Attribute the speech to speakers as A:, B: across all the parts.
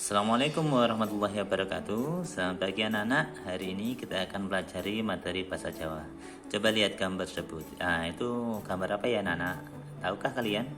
A: Assalamualaikum warahmatullahi wabarakatuh. Selamat pagi anak-anak. Hari ini kita akan pelajari materi bahasa Jawa. Coba lihat gambar tersebut. Nah, itu gambar apa ya anak-anak? Tahukah kalian?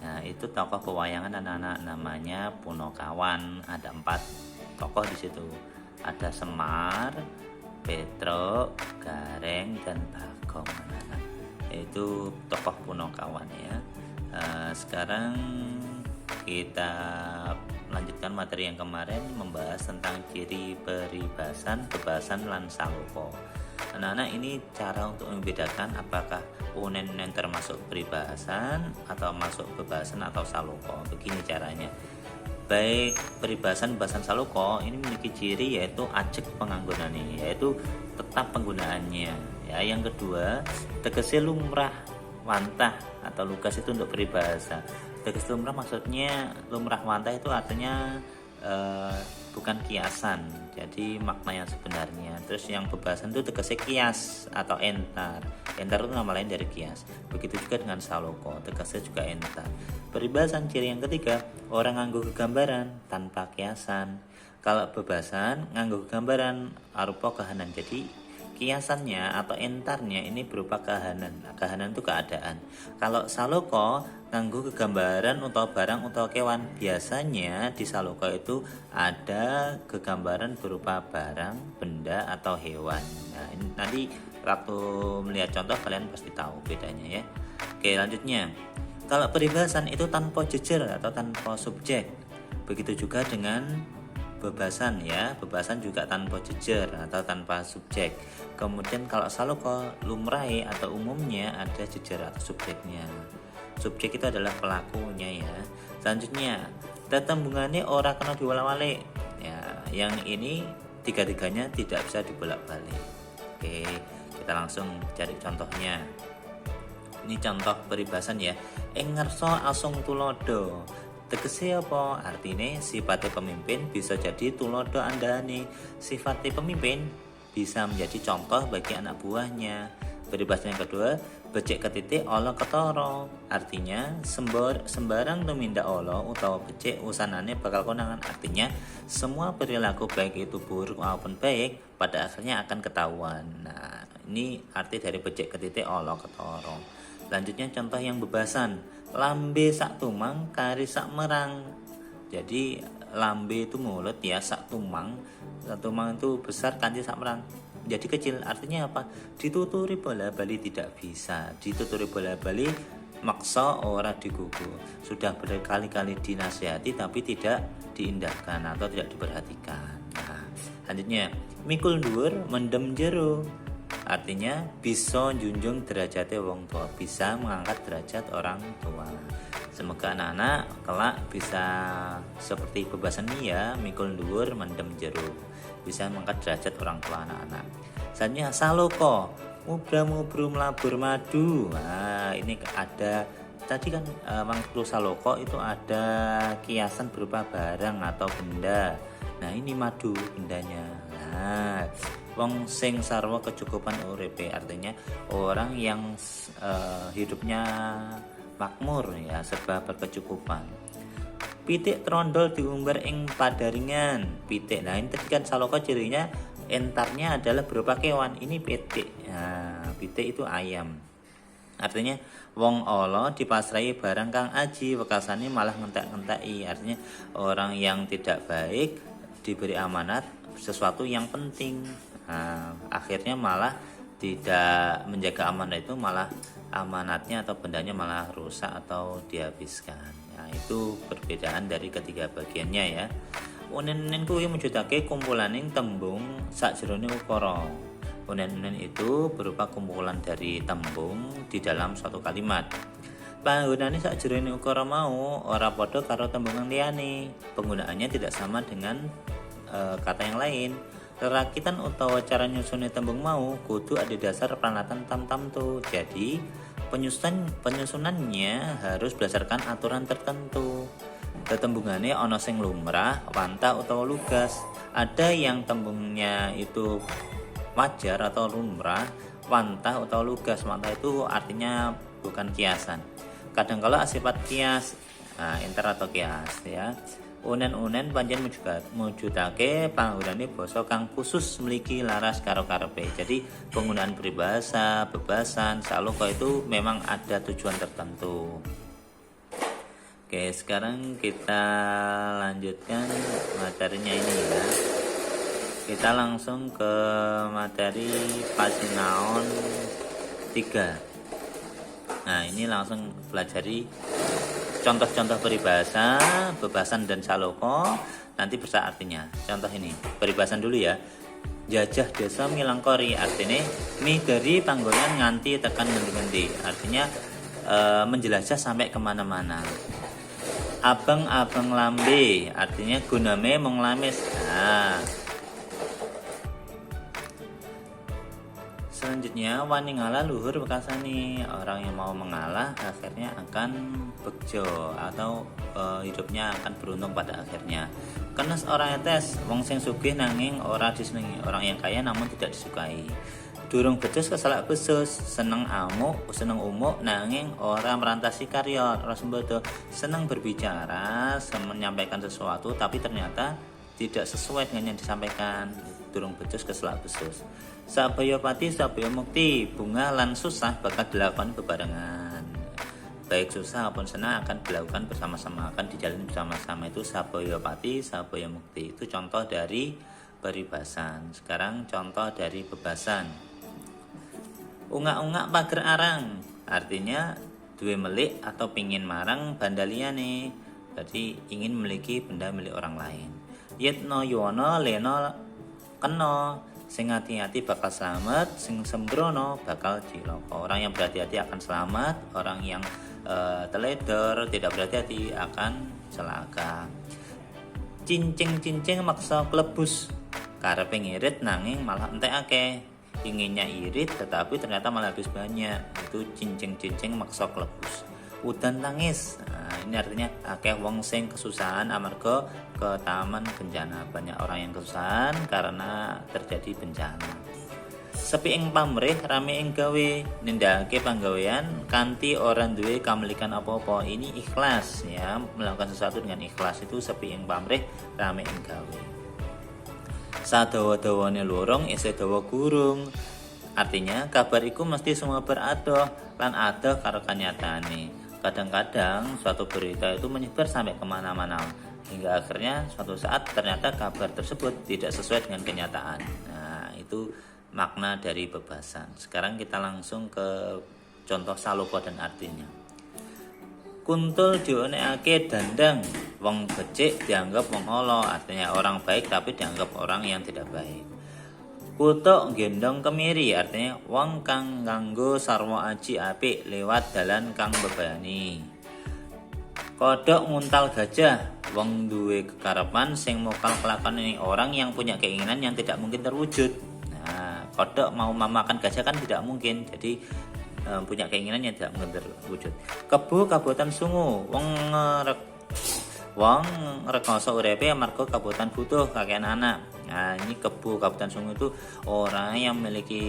A: Nah, itu tokoh pewayangan anak-anak, namanya Punokawan. Ada 4 tokoh di situ. Ada Semar, Petruk, Gareng, dan Bagong anak-anak. Itu tokoh Punokawan ya. Sekarang kita melanjutkan materi yang kemarin, membahas tentang ciri peribasan, bebasan, lan saloka. Anak-anak, ini cara untuk membedakan apakah unen termasuk peribasan atau masuk bebasan atau saloka. Begini caranya. Baik peribasan, bebasan, saloka ini memiliki ciri yaitu ajeg penganggonane, yaitu tetap penggunaannya. Ya, yang kedua, tegese lumrah, wantah atau lugas itu untuk peribahasa. Tegas lumrah maksudnya lumrah wantah itu artinya bukan kiasan, jadi makna yang sebenarnya. Terus yang bebasan itu tegasnya kias atau entar. Entar itu nama lain dari kias. Begitu juga dengan saloko, tegasnya juga entar. Peribasan ciri yang ketiga, orang nganggo kegambaran tanpa kiasan. Kalau bebasan nganggo kegambaran arupa kahanan, jadi kiasannya atau entarnya ini berupa kahanan. Kahanan itu keadaan. Kalau saloko nganggo kegambaran atau barang atau kewan. Biasanya di saloko itu ada kegambaran berupa barang, benda atau hewan. Nah, ini nanti waktu melihat contoh kalian pasti tahu bedanya ya. Oke, lanjutnya. Kalau peribasan itu tanpa jejer atau tanpa subjek. Begitu juga dengan bebasan ya, bebasan juga tanpa jejer atau tanpa subjek. Kemudian kalau saloka lumrahe atau umumnya ada jejer atau subjeknya. Subjek itu adalah pelakunya ya. Selanjutnya, tetembungannya ora kena dibolak-balik. Ya, yang ini tiga-tiganya tidak bisa dibolak-balik. Oke, kita langsung cari contohnya. Ini contoh peribasan ya. Ngerso asung tulodo. Tegese apa? Artinya sifatnya pemimpin bisa jadi tulodo andane. Sifatnya pemimpin bisa menjadi contoh bagi anak buahnya. Peribasan yang kedua, becik ketitik olo ketoro. Artinya sembarang tumindak olo utawa becik usanane bakal konangan. Artinya semua perilaku baik itu buruk maupun baik pada akhirnya akan ketahuan. Nah, ini arti dari becik ketitik olo ketoro. Lanjutnya contoh yang bebasan, lambe sak tumang kari sak merang. Jadi lambe itu mulut ya, sak tumang itu besar, kanti sak merang jadi kecil. Artinya apa? Dituturi bola bali tidak bisa, dituturi bola bali maksa ora digugu. Sudah berkali-kali dinasihati tapi tidak diindahkan atau tidak diperhatikan. Nah, lanjutnya mikul dhuwur mendem jero. Artinya bisa junjung derajatnya wong tua, bisa mengangkat derajat orang tua. Semoga anak-anak kelak bisa seperti bebasan ini ya, mikul dhuwur mendem jero, bisa mengangkat derajat orang tua anak-anak. Selanjutnya saloko, mubra-mubru melabur madu. Nah, ini ada tadi kan makhluk saloko itu ada kiasan berupa barang atau benda. Nah, ini madu bendanya. Nah, wong sing sarwa kecukupan uripe, artinya orang yang hidupnya makmur ya, serba berkecukupan. Pitik trondol diumbar ing padaringan. Pitik, nah ini tadi kan saloka cirinya entarnya adalah berupa kewan. Ini pitik. Nah, pitik itu ayam. Artinya wong olo dipasrai barang kang aji, wekasane malah ngentek-ngenteki. Artinya orang yang tidak baik diberi amanat sesuatu yang penting. Nah, akhirnya malah tidak menjaga amanat itu, malah amanatnya atau bendanya malah rusak atau dihabiskan. Nah, itu perbedaan dari ketiga bagiannya ya. Unen-unen kuwi mujudake kumpulaning tembung sakjroning ukara. Unen-unen itu berupa kumpulan dari tembung di dalam suatu kalimat. Panggunaane sakjroning ukara mau ora padha karo tembung liyane. Penggunaannya tidak sama dengan kata yang lain. Rerakitan utawa cara nyusunnya tembung mau kudu ada dasar peranatan tamtamtu. Jadi penyusunannya harus berdasarkan aturan tertentu. Tetembungannya ana sing lumrah, wantah utawa lugas. Ada yang tembungnya itu wajar atau lumrah, wantah atau lugas. Wantah itu artinya bukan kiasan. Kadang kala sifat kias Nah, inter atau kias ya. Unen-unen pancen mujudake panggonane basa kang khusus mligi laras karo karepe. Jadi penggunaan peribahasa, bebasan, saloka itu memang ada tujuan tertentu. Oke, sekarang kita lanjutkan materinya ini ya. Kita langsung ke materi pasinaon 3. Nah, ini langsung pelajari contoh-contoh peribahasa, bebasan dan saloko, nanti bersama artinya. Contoh ini, peribahasan dulu ya. Jajah desa milangkori, artinya mi dari panggonan nganti tekan ngendi-ngendi. Artinya menjelajah sampai kemana-mana. Abang-abang lambe, artinya guname mong lamis. Nah, selanjutnya wani ngalah luhur bekasani, orang yang mau mengalah akhirnya akan bejo atau hidupnya akan beruntung pada akhirnya. Kenes orang etes wong sing sugih nanging ora disenengi, orang yang kaya namun tidak disukai. Durung becus keselak besus, seneng seneng umuk nanging ora merantasi karya, ora sembodo, seneng berbicara, menyampaikan sesuatu tapi ternyata tidak sesuai dengan yang disampaikan. Durung becus keselak besus. Sabaya pati sabaya mukti, bunga lan susah bakal dilakukan bebarengan. Baik susah maupun senang akan dilakukan bersama-sama, akan dijalin bersama-sama. Itu sabaya pati sabaya mukti. Itu contoh dari peribahasan. Sekarang contoh dari bebasan. Ungak-ungak pager arang, artinya duwe melik atau pingin marang bandaliane. Jadi ingin memiliki benda milik orang lain. Yitno yono leno keno, sing hati-hati bakal selamat, sing sembrono bakal cilaka. Orang yang berhati-hati akan selamat, orang yang teledor tidak berhati-hati akan celaka. Cincing-cincing maksa klebus, karepe ngirit nanging malah entekake. Inginnya irit tetapi ternyata malah habis banyak. Itu cincing-cincing maksa klebus. Udan tangis, nah, ini artinya akeh wong sing kesusahan amarga ke taman bencana. Banyak orang yang kesusahan karena terjadi bencana. Sepi ing pamrih rame ing gawe, nindakake panggawean kanthi ora duwe kamelikan apa-apa. Ini ikhlas ya, melakukan sesuatu dengan ikhlas. Itu sepi ing pamrih rame ing gawe. Sadawa-dawane lorong isih dawa gurung. Artinya kabar iku mesti semua beradoh lan adoh karo kanyataane. Kadang-kadang suatu berita itu menyebar sampai kemana-mana hingga akhirnya suatu saat ternyata kabar tersebut tidak sesuai dengan kenyataan. Nah, itu makna dari bebasan. Sekarang kita langsung ke contoh saloko dan artinya. Kuntul dionekake dandang, wong becik dianggap wong ala, artinya orang baik tapi dianggap orang yang tidak baik. Kutuk gendong kemiri, artinya wong kang nganggo sarwa aji apik lewat dalan kang bebayani. Kodok nguntal gajah, wong duwe kekarepan sing mokal kelakone, orang yang punya keinginan yang tidak mungkin terwujud. Nah, kodok mau memakan gajah kan tidak mungkin, jadi punya keinginan yang tidak mungkin terwujud. Kebu kabutan sungu, wong rekoso urepe amarga kabutan butuh kakek anak. Nah, ini kebu kabutan sungu itu orang yang memiliki,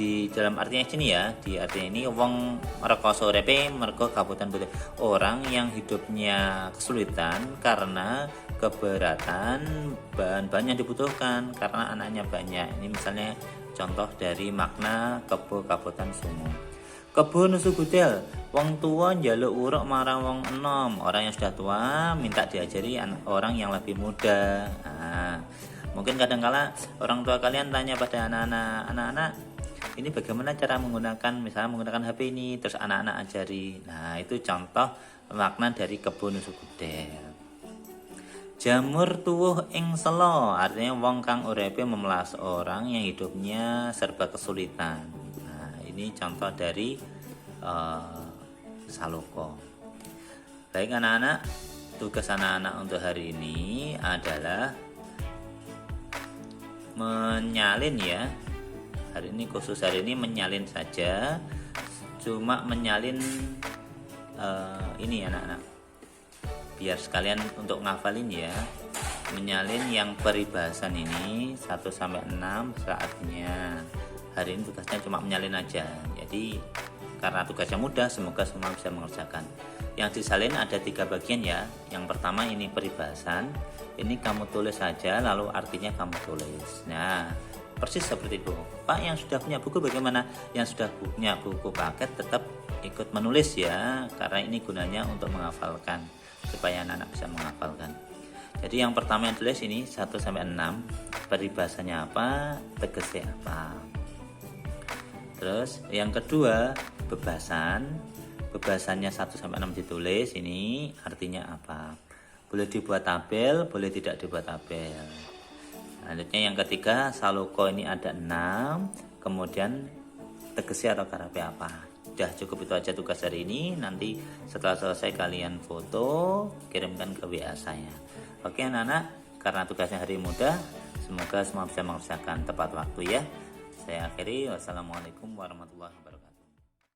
A: di dalam artinya sini ya, di artinya ini wong rekoso urepe amarga kabutan butuh, orang yang hidupnya kesulitan karena keberatan bahan-bahan yang dibutuhkan karena anaknya banyak. Ini misalnya contoh dari makna kebu kabutan sungu. Kebo nusu gudel, wong tua njaluk uruk marang wong enom, orang yang sudah tua minta diajari orang yang lebih muda. Nah, mungkin kadang-kala orang tua kalian tanya pada anak-anak, ini bagaimana cara menggunakan, misalnya menggunakan HP ini, terus anak-anak ajari. Nah, itu contoh makna dari kebo nusu gudel. Jamur tuwuh ing selo, artinya wong kang urepe memelas, orang yang hidupnya serba kesulitan. Nah, ini contoh dari saloko. Baik anak-anak, tugas anak-anak untuk hari ini adalah menyalin ya. Hari ini khusus hari ini menyalin saja, cuma menyalin ini anak-anak, biar sekalian untuk ngafalin ya. Menyalin yang peribahasan ini 1-6 saatnya. Hari ini tugasnya cuma menyalin aja. Jadi karena tugasnya mudah, semoga semua bisa mengerjakan. Yang disalin ada 3 bagian ya. Yang pertama ini peribahasan, ini kamu tulis saja lalu artinya kamu tulis. Nah, persis seperti itu. Pak yang sudah punya buku bagaimana? Yang sudah punya buku paket tetap ikut menulis ya, karena ini gunanya untuk menghafalkan, supaya anak-anak bisa menghafalkan. Jadi yang pertama yang tulis ini 1 sampai 6, peribahasanya apa, tegasnya apa. Terus yang kedua bebasannya 1 sampai 6 ditulis, ini artinya apa. Boleh dibuat tabel, boleh tidak dibuat tabel. Selanjutnya yang ketiga, saloko ini ada 6, kemudian tegasnya atau karape apa. Udah cukup itu aja tugas hari ini. Nanti setelah selesai kalian foto, kirimkan ke WA saya. Oke anak-anak, karena tugasnya hari mudah, semoga semua bisa mengerjakan tepat waktu ya. Saya akhiri, wassalamualaikum warahmatullahi wabarakatuh.